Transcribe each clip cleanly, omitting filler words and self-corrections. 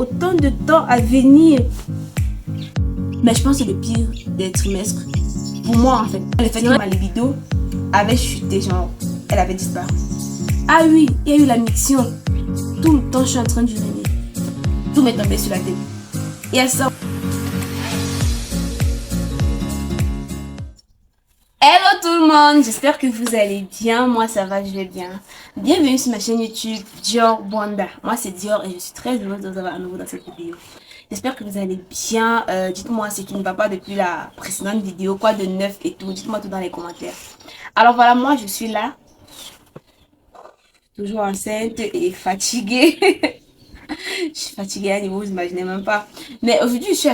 autant de temps à venir. Mais je pense que le pire des trimestres, pour moi en fait, le fait que ma libido avait chuté, genre, elle avait disparu. Ah oui, il y a eu la miction. Tout le temps, je suis en train d'uriner. Tout m'est tombé sur la tête. Et à ça. Hello tout le monde, j'espère que vous allez bien. Moi ça va, je vais bien. Bienvenue sur ma chaîne YouTube Dior Bwanda. Moi c'est Dior et je suis très heureuse de vous avoir à nouveau dans cette vidéo. J'espère que vous allez bien. Dites-moi ce qui ne va pas depuis la précédente vidéo, quoi de neuf et tout. Dites-moi tout dans les commentaires. Alors voilà, moi je suis là, toujours enceinte et fatiguée. Je suis fatiguée à un niveau, vous imaginez même pas. Mais aujourd'hui, je suis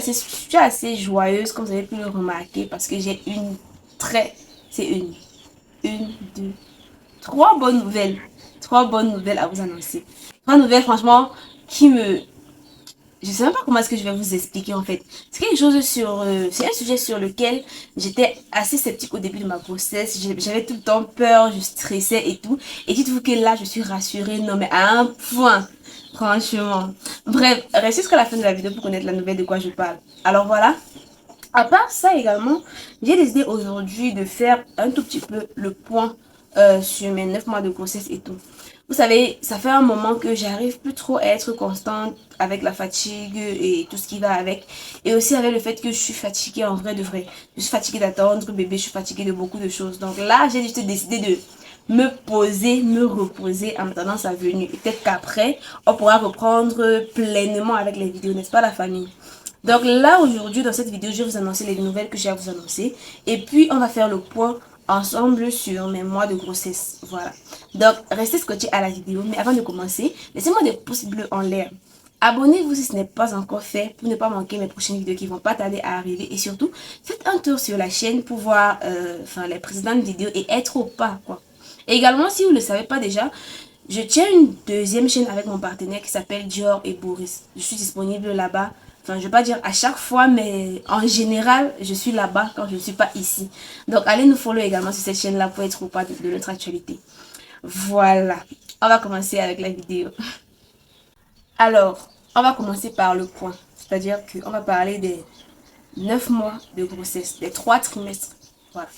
assez joyeuse, comme vous avez pu le remarquer, parce que j'ai deux, trois bonnes nouvelles. Trois bonnes nouvelles à vous annoncer. Trois nouvelles, franchement, qui me... Je sais même pas comment est-ce que je vais vous expliquer en fait. C'est quelque chose c'est un sujet sur lequel j'étais assez sceptique au début de ma grossesse. J'avais tout le temps peur, je stressais et tout. Et dites-vous que là, je suis rassurée, non mais à un point. Franchement. Bref, restez jusqu'à la fin de la vidéo pour connaître la nouvelle de quoi je parle. Alors voilà. À part ça également, j'ai décidé aujourd'hui de faire un tout petit peu le point sur mes 9 mois de grossesse et tout. Vous savez, ça fait un moment que j'arrive plus trop à être constante avec la fatigue et tout ce qui va avec. Et aussi avec le fait que je suis fatiguée en vrai de vrai. Je suis fatiguée d'attendre bébé, je suis fatiguée de beaucoup de choses. Donc là, j'ai juste décidé de me poser, me reposer en attendant sa venue. Peut-être qu'après, on pourra reprendre pleinement avec les vidéos, n'est-ce pas la famille? Donc là, aujourd'hui, dans cette vidéo, je vais vous annoncer les nouvelles que j'ai à vous annoncer. Et puis, on va faire le point ensemble sur mes mois de grossesse. Voilà. Donc, restez scotchés à la vidéo. Mais avant de commencer, laissez-moi des pouces bleus en l'air. Abonnez-vous si ce n'est pas encore fait pour ne pas manquer mes prochaines vidéos qui vont pas tarder à arriver. Et surtout, faites un tour sur la chaîne pour voir les précédentes vidéos et être au pas, quoi. Et également, si vous ne le savez pas déjà, je tiens une deuxième chaîne avec mon partenaire qui s'appelle Dior et Boris. Je suis disponible là-bas. Enfin, je ne vais pas dire à chaque fois, mais en général, je suis là-bas quand je ne suis pas ici. Donc, allez nous follow également sur cette chaîne-là pour être au pas de notre actualité. Voilà. On va commencer avec la vidéo. Alors, on va commencer par le point. C'est-à-dire qu'on va parler des 9 mois de grossesse, des 3 trimestres. Voilà.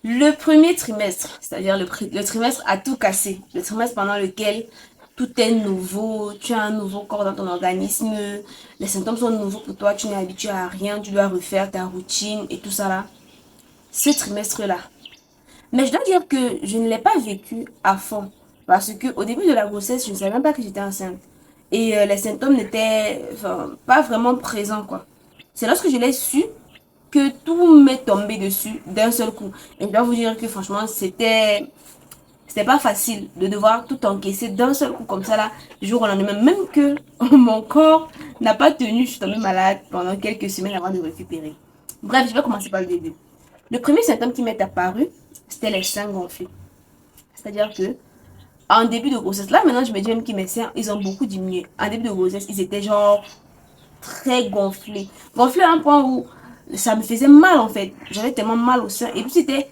Le premier trimestre, c'est-à-dire le trimestre à tout casser. Le trimestre pendant lequel tout est nouveau, tu as un nouveau corps dans ton organisme, les symptômes sont nouveaux pour toi, tu n'es habitué à rien, tu dois refaire ta routine et tout ça là. Ce trimestre-là. Mais je dois dire que je ne l'ai pas vécu à fond. Parce que au début de la grossesse, je ne savais même pas que j'étais enceinte. Et les symptômes n'étaient pas vraiment présents, quoi. C'est lorsque je l'ai su que tout m'est tombé dessus d'un seul coup. Et je dois vous dire que franchement, c'était pas facile de devoir tout encaisser d'un seul coup comme ça là, du jour au lendemain. Même que mon corps n'a pas tenu, je suis tombée malade pendant quelques semaines avant de récupérer. Bref, je vais commencer par le début. Le premier symptôme qui m'est apparu, c'était les seins gonflés. C'est-à-dire que en début de grossesse, là maintenant je me dis même que mes seins, ils ont beaucoup diminué. En début de grossesse, ils étaient genre très gonflés. Gonflés à un point où ça me faisait mal en fait. J'avais tellement mal au sein. Et puis c'était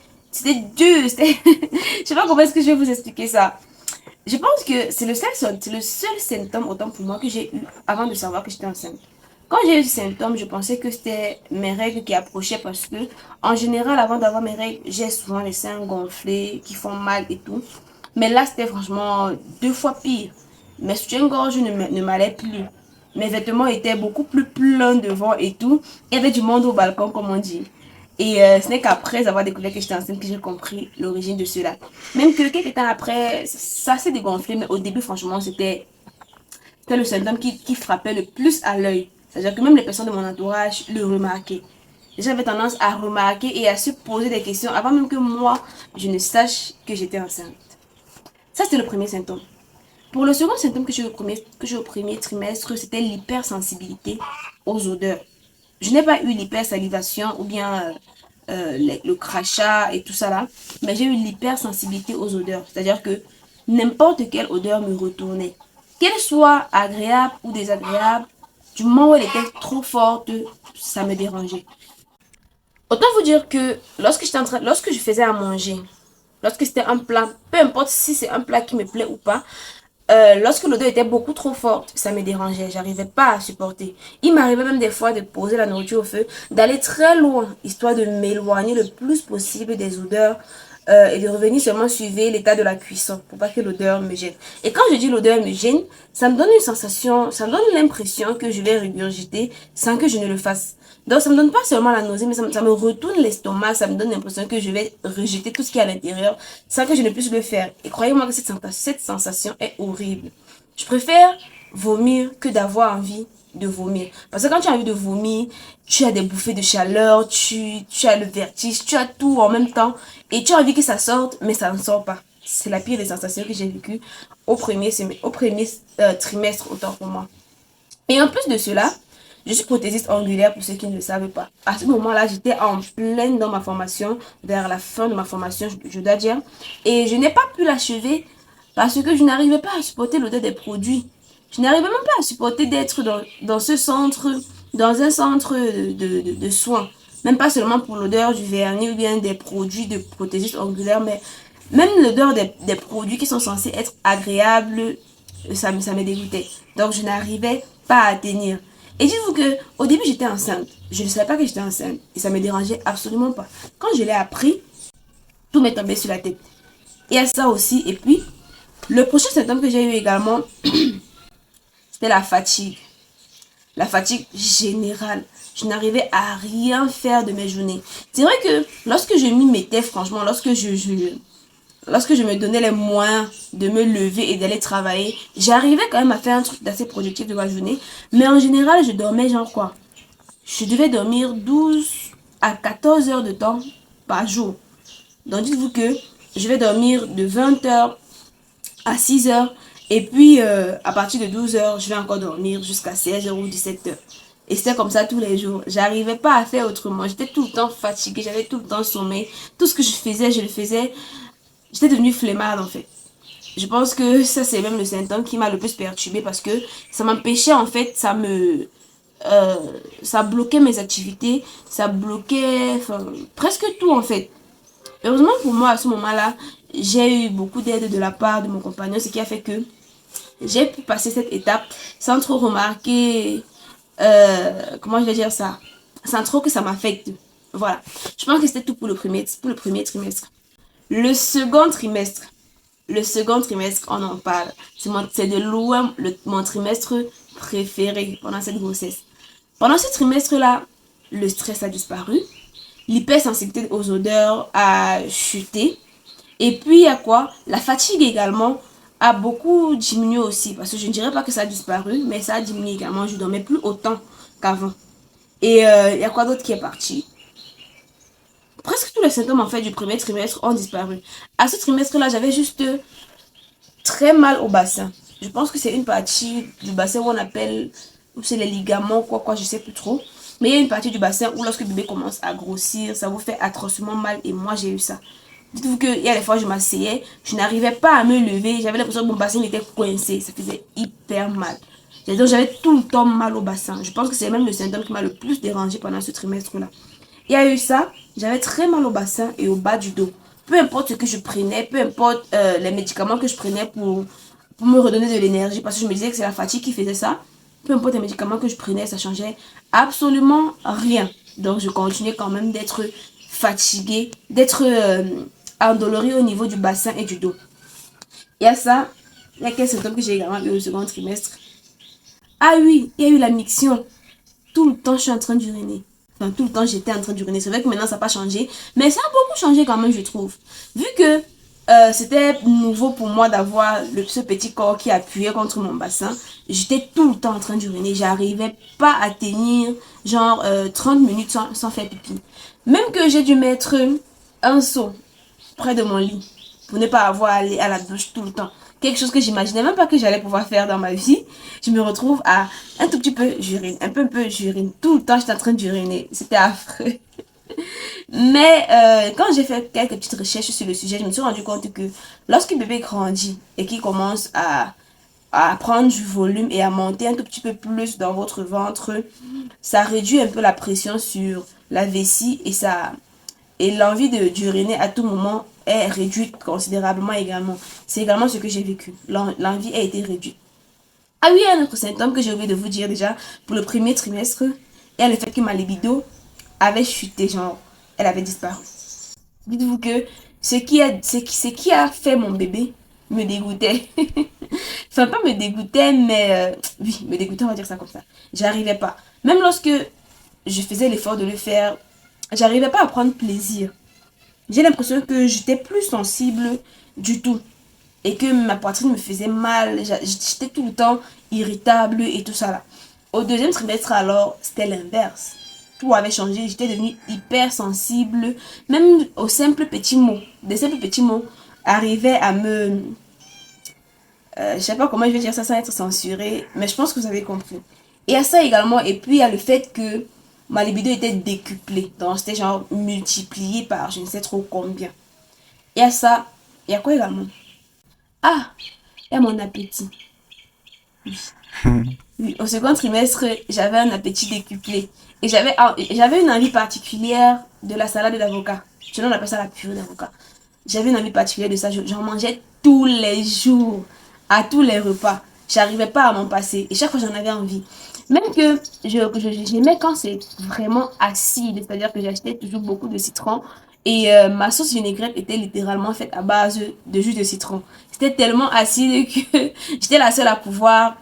dur. Je sais pas comment est-ce que je vais vous expliquer ça. Je pense que c'est le seul symptôme autant pour moi que j'ai eu avant de savoir que j'étais enceinte. Quand j'ai eu ce symptôme, je pensais que c'était mes règles qui approchaient parce que, en général, avant d'avoir mes règles, j'ai souvent les seins gonflés, qui font mal et tout. Mais là, c'était franchement 2 fois pire. Mes soutiens-gorge ne m'allaient plus. Mes vêtements étaient beaucoup plus pleins devant et tout. Il y avait du monde au balcon, comme on dit. Et ce n'est qu'après avoir découvert que j'étais enceinte que j'ai compris l'origine de cela. Même que quelques temps après, ça s'est dégonflé, mais au début, franchement, c'était le symptôme qui frappait le plus à l'œil. C'est-à-dire que même les personnes de mon entourage le remarquaient. J'avais tendance à remarquer et à se poser des questions avant même que moi, je ne sache que j'étais enceinte. Ça, c'était le premier symptôme. Pour le second symptôme que j'ai au premier trimestre, c'était l'hypersensibilité aux odeurs. Je n'ai pas eu l'hypersalivation ou bien le crachat et tout ça là, mais j'ai eu l'hypersensibilité aux odeurs. C'est-à-dire que n'importe quelle odeur me retournait. Qu'elle soit agréable ou désagréable, du moment où elle était trop forte, ça me dérangeait. Autant vous dire que lorsque je faisais à manger, lorsque c'était un plat, peu importe si c'est un plat qui me plaît ou pas, lorsque l'odeur était beaucoup trop forte, ça me dérangeait, j'arrivais pas à supporter. Il m'arrivait même des fois de poser la nourriture au feu, d'aller très loin, histoire de m'éloigner le plus possible des odeurs et de revenir seulement suivre l'état de la cuisson pour pas que l'odeur me gêne. Et quand je dis l'odeur me gêne, ça me donne une sensation, ça me donne l'impression que je vais régurgiter sans que je ne le fasse. Donc ça me donne pas seulement la nausée, mais ça me retourne l'estomac, ça me donne l'impression que je vais rejeter tout ce qui est à l'intérieur sans que je ne puisse le faire. Et croyez-moi que cette sensation est horrible. Je préfère vomir que d'avoir envie de vomir. Parce que quand tu as envie de vomir, tu as des bouffées de chaleur, tu as le vertige, tu as tout en même temps. Et tu as envie que ça sorte, mais ça ne sort pas. C'est la pire des sensations que j'ai vécues au premier trimestre, autant pour moi. Et en plus de cela, je suis prothésiste angulaire pour ceux qui ne le savent pas. À ce moment-là, j'étais en pleine dans ma formation, vers la fin de ma formation, je dois dire. Et je n'ai pas pu l'achever parce que je n'arrivais pas à supporter l'odeur des produits. Je n'arrivais même pas à supporter d'être dans ce centre, dans un centre de soins. Même pas seulement pour l'odeur du vernis ou bien des produits de prothésiste angulaire, mais même l'odeur des produits qui sont censés être agréables, ça me dégoûtait. Donc je n'arrivais pas à tenir. Et dites-vous que au début j'étais enceinte. Je ne savais pas que j'étais enceinte. Et ça me dérangeait absolument pas. Quand je l'ai appris, tout m'est tombé sur la tête. Il y a ça aussi. Et puis, le prochain symptôme que j'ai eu également, c'était la fatigue. La fatigue générale. Je n'arrivais à rien faire de mes journées. C'est vrai que lorsque je m'y mettais, franchement, lorsque je me donnais les moyens de me lever et d'aller travailler, j'arrivais quand même à faire un truc d'assez productif de ma journée. Mais en général, je dormais genre quoi? Je devais dormir 12 à 14 heures de temps par jour. Donc dites-vous que je vais dormir de 20 heures à 6 heures. Et puis à partir de 12 heures, je vais encore dormir jusqu'à 16 heures ou 17 heures. Et c'était comme ça tous les jours. J'arrivais pas à faire autrement. J'étais tout le temps fatiguée, j'avais tout le temps sommeil. Tout ce que je le faisais. J'étais devenue flemmarde en fait. Je pense que ça c'est même le symptôme qui m'a le plus perturbée parce que ça m'empêchait en fait, euh, ça bloquait mes activités, ça bloquait enfin, presque tout en fait. Heureusement pour moi à ce moment-là, j'ai eu beaucoup d'aide de la part de mon compagnon, ce qui a fait que j'ai pu passer cette étape sans trop remarquer, comment je vais dire ça, sans trop que ça m'affecte. Voilà. Je pense que c'était tout pour le premier trimestre. Le second trimestre, on en parle. C'est de loin mon trimestre préféré pendant cette grossesse. Pendant ce trimestre-là, le stress a disparu. L'hypersensibilité aux odeurs a chuté. Et puis, il y a quoi? La fatigue également a beaucoup diminué aussi. Parce que je ne dirais pas que ça a disparu, mais ça a diminué également. Je ne dormais plus autant qu'avant. Et il y a quoi d'autre qui est parti? Presque tous les symptômes en fait du premier trimestre ont disparu. À ce trimestre-là, j'avais juste très mal au bassin. Je pense que c'est une partie du bassin où on appelle, où c'est les ligaments, quoi, je sais plus trop. Mais il y a une partie du bassin où lorsque le bébé commence à grossir, ça vous fait atrocement mal et moi j'ai eu ça. Dites-vous qu'il y a des fois je m'asseyais, je n'arrivais pas à me lever, j'avais l'impression que mon bassin était coincé, ça faisait hyper mal. Donc j'avais tout le temps mal au bassin. Je pense que c'est même le symptôme qui m'a le plus dérangé pendant ce trimestre-là. Il y a eu ça, j'avais très mal au bassin et au bas du dos. Peu importe ce que je prenais, peu importe les médicaments que je prenais pour me redonner de l'énergie, parce que je me disais que c'est la fatigue qui faisait ça. Peu importe les médicaments que je prenais, ça changeait absolument rien. Donc je continuais quand même d'être fatiguée, d'être endolorie au niveau du bassin et du dos. Il y a ça, il y a quelques symptômes que j'ai également eu au second trimestre. Ah oui, il y a eu la miction. Tout le temps, je suis en train d'uriner. Enfin, tout le temps, j'étais en train d'uriner. C'est vrai que maintenant, ça n'a pas changé. Mais ça a beaucoup changé quand même, je trouve. Vu que c'était nouveau pour moi d'avoir ce petit corps qui appuyait contre mon bassin, j'étais tout le temps en train d'uriner. J'arrivais pas à tenir genre 30 minutes sans faire pipi. Même que j'ai dû mettre un seau près de mon lit pour ne pas avoir à aller à la douche tout le temps. Quelque chose que j'imaginais même pas que j'allais pouvoir faire dans ma vie. Je me retrouve à un tout petit peu j'urine, un peu j'urine. Tout le temps, j'étais en train d'uriner. C'était affreux. Mais quand j'ai fait quelques petites recherches sur le sujet, je me suis rendu compte que lorsque le bébé grandit et qu'il commence à prendre du volume et à monter un tout petit peu plus dans votre ventre, ça réduit un peu la pression sur la vessie et ça et l'envie de d'uriner à tout moment est réduite considérablement également. C'est également ce que j'ai vécu. L'envie a été réduite. Ah oui, il y a un autre symptôme que j'ai oublié de vous dire déjà pour le premier trimestre. Il y a le fait que ma libido avait chuté, genre, elle avait disparu. Dites-vous que ce qui a fait mon bébé me dégoûtait. Enfin, pas me dégoûtait, mais oui, me dégoûtait, on va dire ça comme ça. J'arrivais pas. Même lorsque je faisais l'effort de le faire, j'arrivais pas à prendre plaisir. J'ai l'impression que j'étais plus sensible du tout et que ma poitrine me faisait mal. J'étais tout le temps irritable et tout ça là. Au deuxième trimestre alors, c'était l'inverse. Tout avait changé, j'étais devenue hyper sensible, même aux simples petits mots. Des simples petits mots arrivaient à me... je sais pas comment je vais dire ça sans être censuré, mais je pense que vous avez compris. Et à ça également, et puis il y a le fait que ma libido était décuplée. Donc c'était genre multiplié par je ne sais trop combien. Et à ça, il y a quoi également? Ah, il y a mon appétit. Oui. Oui, au second trimestre, j'avais un appétit décuplé. Et j'avais une envie particulière de la salade d'avocat. Je on appelle ça la purée d'avocat. J'avais une envie particulière de ça. J'en mangeais tous les jours, à tous les repas. J'arrivais pas à m'en passer. Et chaque fois, j'en avais envie. Même que j'aimais quand c'est vraiment acide. C'est-à-dire que j'achetais toujours beaucoup de citron. Et ma sauce vinaigrette était littéralement faite à base de jus de citron. C'était tellement acide que j'étais la seule à pouvoir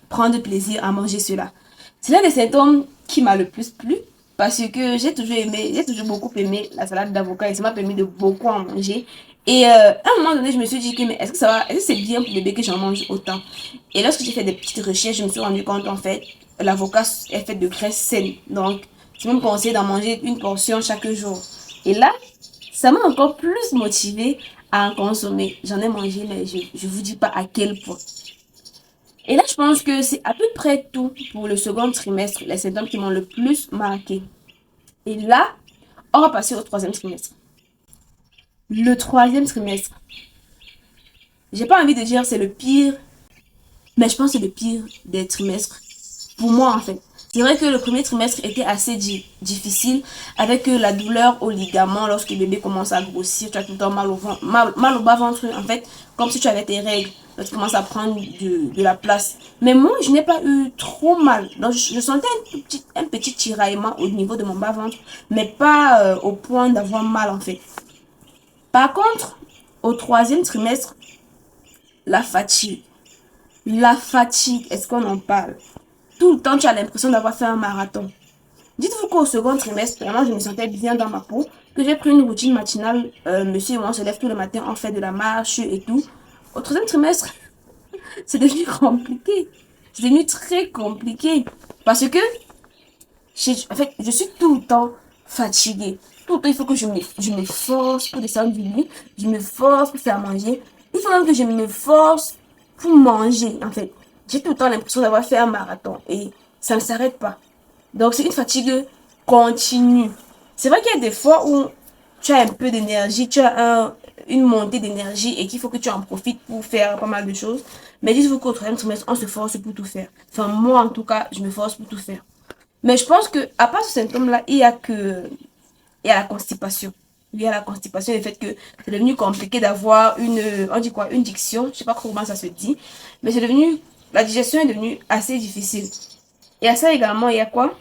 prendre plaisir à manger cela. C'est l'un des symptômes qui m'a le plus plu parce que j'ai toujours beaucoup aimé la salade d'avocat et ça m'a permis de beaucoup en manger. Et à un moment donné, je me suis dit que mais est-ce que ça va, est-ce que c'est bien pour le bébé que j'en mange autant? Et lorsque j'ai fait des petites recherches, je me suis rendu compte en fait, l'avocat est fait de graisse saine. Donc, c'est même conseillé d'en manger une portion chaque jour. Et là, ça m'a encore plus motivée à en consommer. J'en ai mangé, mais je vous dis pas à quel point. Et là, je pense que c'est à peu près tout pour le second trimestre, les symptômes qui m'ont le plus marqué. Et là, on va passer au troisième trimestre. Le troisième trimestre, j'ai pas envie de dire c'est le pire, mais je pense que c'est le pire des trimestres. Pour moi, en fait. C'est vrai que le premier trimestre était assez difficile avec la douleur au ligament lorsque le bébé commence à grossir. Tu as tout le temps mal au, ventre, mal au bas-ventre, en fait, comme si tu avais tes règles. Tu commences à prendre de la place. Mais moi, je n'ai pas eu trop mal. Donc, je sentais un petit tiraillement au niveau de mon bas-ventre, mais pas au point d'avoir mal, en fait. Par contre, au troisième trimestre, la fatigue. La fatigue, est-ce qu'on en parle? Tout le temps, tu as l'impression d'avoir fait un marathon. Dites-vous qu'au second trimestre, vraiment, je me sentais bien dans ma peau, que j'ai pris une routine matinale. Monsieur et moi, on se lève tous les matins, on fait de la marche et tout. Au troisième trimestre, c'est devenu compliqué. C'est devenu très compliqué. Parce que, en fait, je suis tout le temps fatiguée. Tout le temps, il faut que je me force pour descendre du lit. Je me force pour faire manger. Il faut même que je me force pour manger, en fait. J'ai tout le temps l'impression d'avoir fait un marathon et ça ne s'arrête pas. Donc, c'est une fatigue continue. C'est vrai qu'il y a des fois où tu as un peu d'énergie, tu as une montée d'énergie et qu'il faut que tu en profites pour faire pas mal de choses. Mais dites-vous qu'au troisième trimestre, on se force pour tout faire. Enfin, moi, en tout cas, je me force pour tout faire. Mais je pense que, à part ce symptôme-là, il y a la constipation. Il y a la constipation, le fait que c'est devenu compliqué d'avoir on dit quoi, une diction. Je sais pas comment ça se dit. Mais la digestion est devenue assez difficile. Et à ça également, il y a quoi?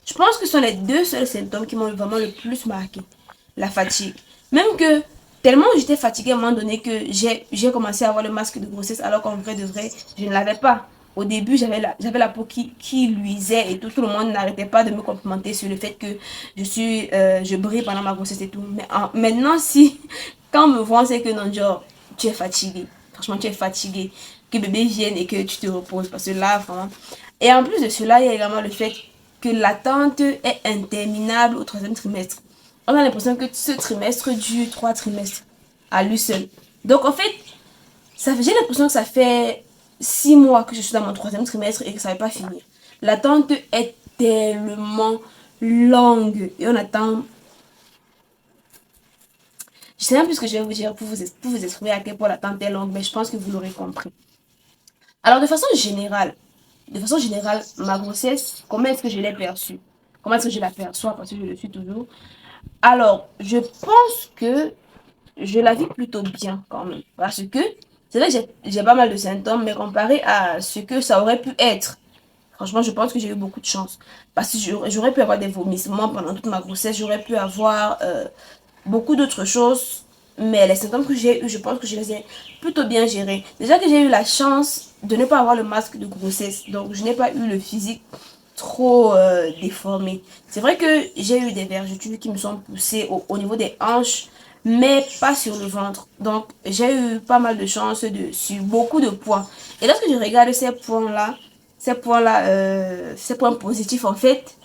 Je pense que ce sont les deux seuls symptômes qui m'ont vraiment le plus marqué. La fatigue. Même que tellement j'étais fatiguée à un moment donné que j'ai commencé à avoir le masque de grossesse alors qu'en vrai de vrai, je ne l'avais pas. Au début, j'avais la peau qui luisait et tout. Tout le monde n'arrêtait pas de me complimenter sur le fait que je brille pendant ma grossesse et tout. Mais maintenant, si, quand on me voit, c'est que non, genre, tu es fatigué. Franchement, tu es fatigué. Que bébé vienne et que tu te reposes. Parce que là, vraiment. Et en plus de cela, il y a également le fait que l'attente est interminable au troisième trimestre. On a l'impression que ce trimestre dure 3 trimestres à lui seul. Donc en fait, j'ai l'impression que ça fait 6 mois que je suis dans mon troisième trimestre et que ça ne va pas finir. L'attente est tellement longue et on attend. Je sais même plus ce que je vais vous dire pour vous exprimer à quel point l'attente est longue, mais je pense que vous l'aurez compris. Alors de façon générale, ma grossesse, comment est-ce que je l'ai perçue? Comment est-ce que je la perçois? Parce que je le suis toujours. Alors, je pense que je la vis plutôt bien quand même. Parce que c'est vrai que j'ai pas mal de symptômes, mais comparé à ce que ça aurait pu être, franchement, je pense que j'ai eu beaucoup de chance. Parce que j'aurais pu avoir des vomissements pendant toute ma grossesse, j'aurais pu avoir beaucoup d'autres choses. Mais les symptômes que j'ai eu, je pense que je les ai plutôt bien gérés. Déjà que j'ai eu la chance de ne pas avoir le masque de grossesse. Donc, je n'ai pas eu le physique trop déformé. C'est vrai que j'ai eu des vergetures qui me sont poussées au niveau des hanches, mais pas sur le ventre. Donc, j'ai eu pas mal de chance sur beaucoup de points. Et lorsque je regarde ces points positifs, en fait,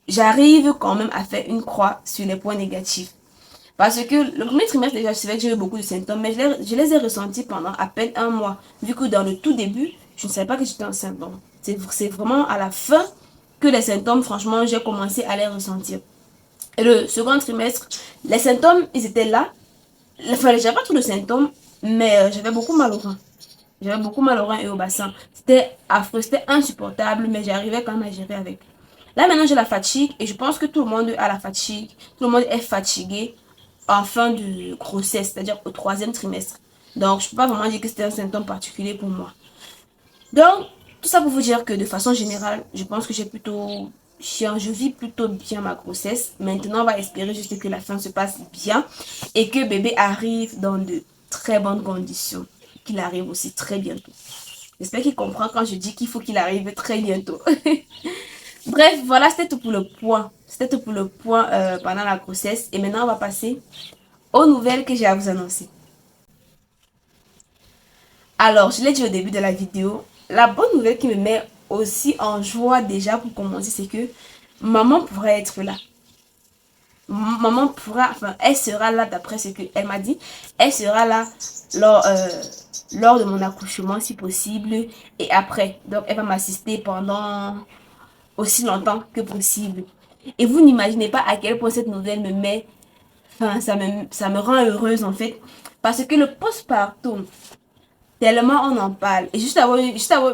j'arrive quand même à faire une croix sur les points négatifs. Parce que le premier trimestre, déjà, je savais que j'ai eu beaucoup de symptômes, mais je les ai ressentis pendant à peine un mois. Vu que dans le tout début, je ne savais pas que j'étais enceinte. Donc, c'est vraiment à la fin que les symptômes, franchement, j'ai commencé à les ressentir. Et le second trimestre, les symptômes, ils étaient là. Enfin, j'avais pas trop de symptômes, mais j'avais beaucoup mal au rein. J'avais beaucoup mal au rein et au bassin. C'était affreux, c'était insupportable, mais j'arrivais quand même à gérer avec. Là, maintenant, j'ai la fatigue et je pense que tout le monde a la fatigue. Tout le monde est fatigué en fin de grossesse, c'est-à-dire au troisième trimestre. Donc, je ne peux pas vraiment dire que c'était un symptôme particulier pour moi. Donc, tout ça pour vous dire que de façon générale, je pense que je vis plutôt bien ma grossesse. Maintenant, on va espérer juste que la fin se passe bien et que bébé arrive dans de très bonnes conditions. Qu'il arrive aussi très bientôt. J'espère qu'il comprend quand je dis qu'il faut qu'il arrive très bientôt. Bref, voilà, c'était tout pour le point. C'était tout pour le point pendant la grossesse. Et maintenant, on va passer aux nouvelles que j'ai à vous annoncer. Alors, je l'ai dit au début de la vidéo, la bonne nouvelle qui me met aussi en joie déjà pour commencer, c'est que maman pourrait être là. Maman pourra, enfin, elle sera là d'après ce qu'elle m'a dit. Elle sera là lors, lors de mon accouchement si possible et après. Donc, elle va m'assister pendant aussi longtemps que possible. Et vous n'imaginez pas à quel point cette nouvelle me met, enfin, ça me rend heureuse en fait. Parce que le postpartum, tellement on en parle. Et juste avoir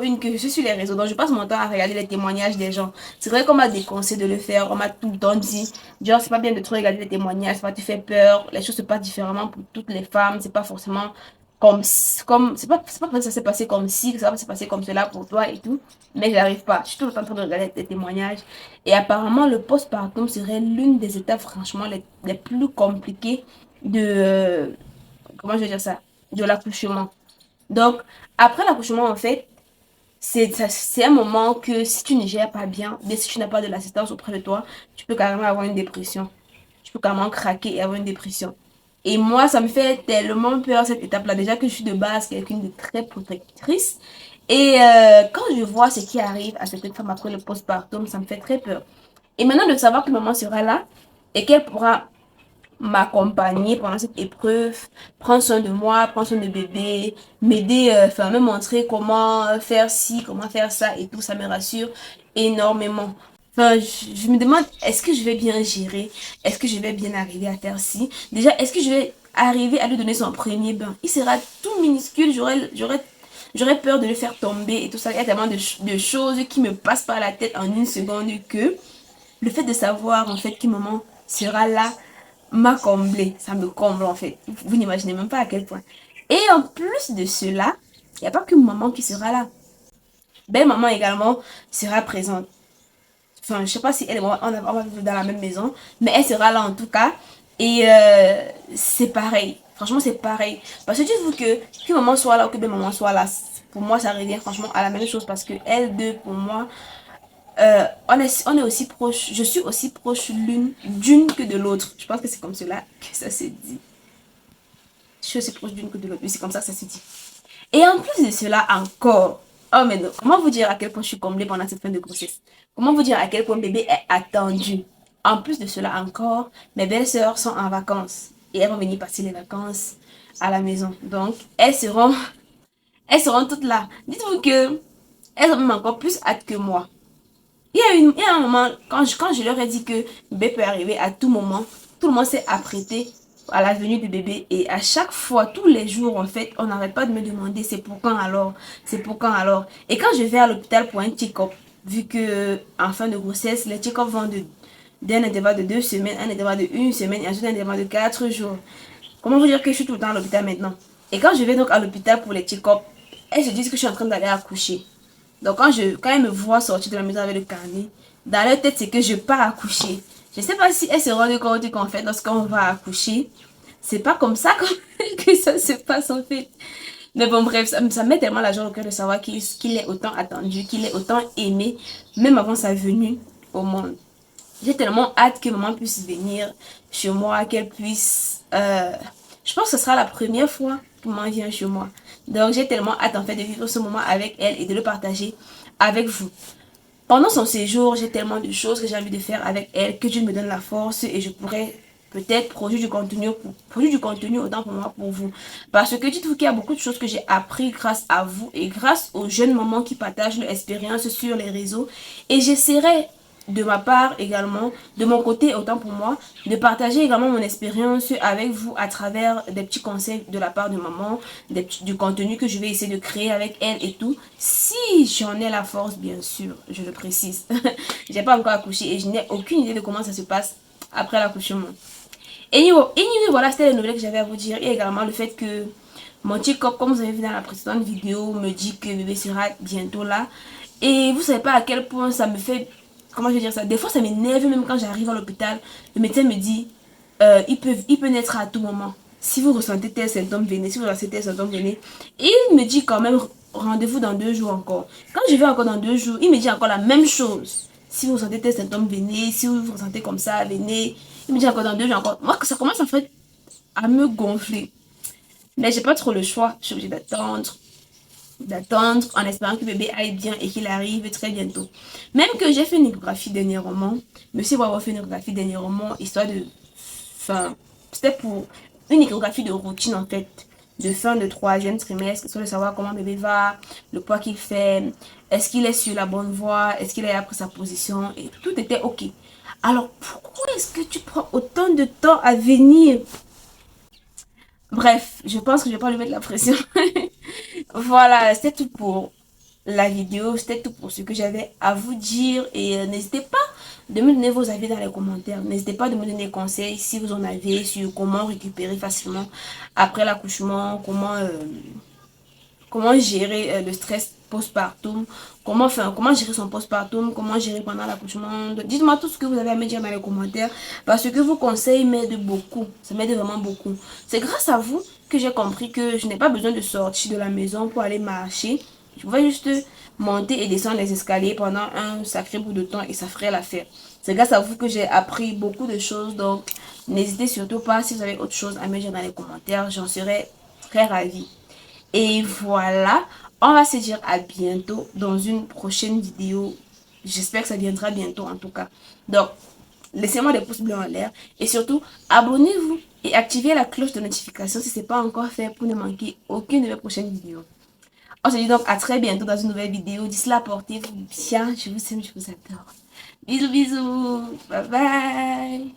une que je suis sur les réseaux, donc je passe mon temps à regarder les témoignages des gens. C'est vrai qu'on m'a déconseillé de le faire, on m'a tout le temps dit, genre c'est pas bien de trop regarder les témoignages, ça va te faire peur, les choses se passent différemment pour toutes les femmes, c'est pas forcément c'est pas que ça s'est passé comme si, que ça va se passer comme cela pour toi et tout, mais j'arrive pas. Je suis tout le temps en train de regarder les témoignages. Et apparemment, le postpartum serait l'une des étapes, franchement, les plus compliquées de, comment je vais dire ça, de l'accouchement. Donc, après l'accouchement, en fait, c'est un moment que si tu ne gères pas bien, mais si tu n'as pas de l'assistance auprès de toi, tu peux carrément avoir une dépression. Tu peux carrément craquer et avoir une dépression. Et moi, ça me fait tellement peur cette étape-là. Déjà que je suis de base quelqu'un de très protectrice. Et quand je vois ce qui arrive à cette femme après le postpartum, ça me fait très peur. Et maintenant de savoir que maman sera là et qu'elle pourra m'accompagner pendant cette épreuve, prendre soin de moi, prendre soin de bébé, m'aider, enfin me montrer comment faire ci, comment faire ça et tout, ça me rassure énormément. Enfin, je me demande, est-ce que je vais bien gérer? Est-ce que je vais bien arriver à faire ci? Déjà, est-ce que je vais arriver à lui donner son premier bain? Il sera tout minuscule, j'aurais peur de le faire tomber et tout ça. Il y a tellement de choses qui me passent par la tête en une seconde que le fait de savoir en fait que maman sera là m'a comblé. Ça me comble en fait. Vous n'imaginez même pas à quel point. Et en plus de cela, il n'y a pas que maman qui sera là. Belle maman également sera présente. Enfin, je sais pas si elle et moi, on va vivre dans la même maison, mais elle sera là en tout cas. Et c'est pareil. Franchement, c'est pareil. Parce que dites-vous que maman soit là ou que belle maman soit là, pour moi, ça revient franchement à la même chose parce que elles deux, pour moi, on est aussi proche, je suis aussi proche d'une que de l'autre. Je pense que c'est comme cela que ça se dit. Je suis aussi proche d'une que de l'autre. Oui, c'est comme ça que ça se dit. Et en plus de cela encore, oh mais non, comment vous dire à quel point je suis comblée pendant cette fin de grossesse? Comment vous dire à quel point bébé est attendu? En plus de cela encore, mes belles-sœurs sont en vacances. Et elles vont venir passer les vacances à la maison. Donc, elles seront toutes là. Dites-vous que elles ont même encore plus hâte que moi. Il y a un moment, quand je leur ai dit que bébé peut arriver à tout moment, tout le monde s'est apprêté à la venue du bébé. Et à chaque fois, tous les jours, en fait, on n'arrête pas de me demander c'est pour quand alors, c'est pour quand alors. Et quand je vais à l'hôpital pour un check-up, vu que en fin de grossesse, les check-up vont d'un intervalle de 2 semaines, un intervalle de 1 semaine et ensuite un intervalle de 4 jours. Comment vous dire que je suis tout le temps à l'hôpital maintenant? Et quand je vais donc à l'hôpital pour les check-up, elles se disent que je suis en train d'aller accoucher. Donc quand elles me voient sortir de la maison avec le carnet, dans leur tête c'est que je pars accoucher. Je ne sais pas si elles se rendent compte qu'en fait lorsqu'on va accoucher, c'est pas comme ça que ça se passe en fait. Mais bon bref, ça met tellement la joie au cœur de savoir qu'il est autant attendu, qu'il est autant aimé, même avant sa venue au monde. J'ai tellement hâte que maman puisse venir chez moi, qu'elle puisse... je pense que ce sera la première fois que maman vient chez moi. Donc j'ai tellement hâte en fait de vivre ce moment avec elle et de le partager avec vous. Pendant son séjour, j'ai tellement de choses que j'ai envie de faire avec elle, que Dieu me donne la force et je pourrais peut-être produire du contenu autant pour moi, pour vous. Parce que dites-vous qu'il y a beaucoup de choses que j'ai appris grâce à vous et grâce aux jeunes mamans qui partagent leur expérience sur les réseaux. Et j'essaierai de ma part également, de mon côté autant pour moi, de partager également mon expérience avec vous à travers des petits conseils de la part de maman, du contenu que je vais essayer de créer avec elle et tout. Si j'en ai la force, bien sûr, je le précise. J'ai pas encore accouché et je n'ai aucune idée de comment ça se passe après l'accouchement. Anyway, voilà, c'était les nouvelles que j'avais à vous dire et également le fait que mon TikTok, comme vous avez vu dans la précédente vidéo, me dit que bébé sera bientôt là. Et vous savez pas à quel point ça me fait... Comment je vais dire ça? Des fois, ça m'énerve même quand j'arrive à l'hôpital. Le médecin me dit, il peut naître à tout moment. Si vous ressentez tel symptôme, venez. Si vous ressentez tel symptôme, venez. Et il me dit quand même, rendez-vous dans 2 jours encore. Quand je vais encore dans 2 jours, il me dit encore la même chose. Si vous ressentez tel symptôme, venez. Si vous vous ressentez comme ça, venez. Il me dit encore dans 2 jours encore. Moi, ça commence en fait à me gonfler. Mais j'ai pas trop le choix. Je suis obligée d'attendre en espérant que le bébé aille bien et qu'il arrive très bientôt. Même que j'ai fait une échographie dernièrement, monsieur va avoir fait une échographie dernièrement, histoire de... Enfin, c'était pour une échographie de routine en fait, de fin de troisième trimestre, histoire de savoir comment le bébé va, le poids qu'il fait, est-ce qu'il est sur la bonne voie, est-ce qu'il a pris sa position, et tout était ok. Alors pourquoi est-ce que tu prends autant de temps à venir? Bref, je pense que je vais pas lui mettre la pression. Voilà, c'était tout pour la vidéo, c'était tout pour ce que j'avais à vous dire et n'hésitez pas de me donner vos avis dans les commentaires. N'hésitez pas de me donner des conseils si vous en avez sur comment récupérer facilement après l'accouchement, comment gérer le stress postpartum, comment gérer son postpartum, comment gérer pendant l'accouchement. Dites-moi tout ce que vous avez à me dire dans les commentaires parce que vos conseils m'aident beaucoup, ça m'aide vraiment beaucoup. C'est grâce à vous que j'ai compris que je n'ai pas besoin de sortir de la maison pour aller marcher. Je pouvais juste monter et descendre les escaliers pendant un sacré bout de temps et ça ferait l'affaire. C'est grâce à vous que j'ai appris beaucoup de choses, donc n'hésitez surtout pas si vous avez autre chose à me dire dans les commentaires, j'en serais très ravie. Et voilà, on va se dire à bientôt dans une prochaine vidéo. J'espère que ça viendra bientôt en tout cas. Donc, laissez-moi des pouces bleus en l'air. Et surtout, abonnez-vous et activez la cloche de notification si ce n'est pas encore fait pour ne manquer aucune de mes prochaines vidéos. On se dit donc à très bientôt dans une nouvelle vidéo. D'ici là, portez-vous bien. Je vous aime, je vous adore. Bisous, bisous. Bye bye.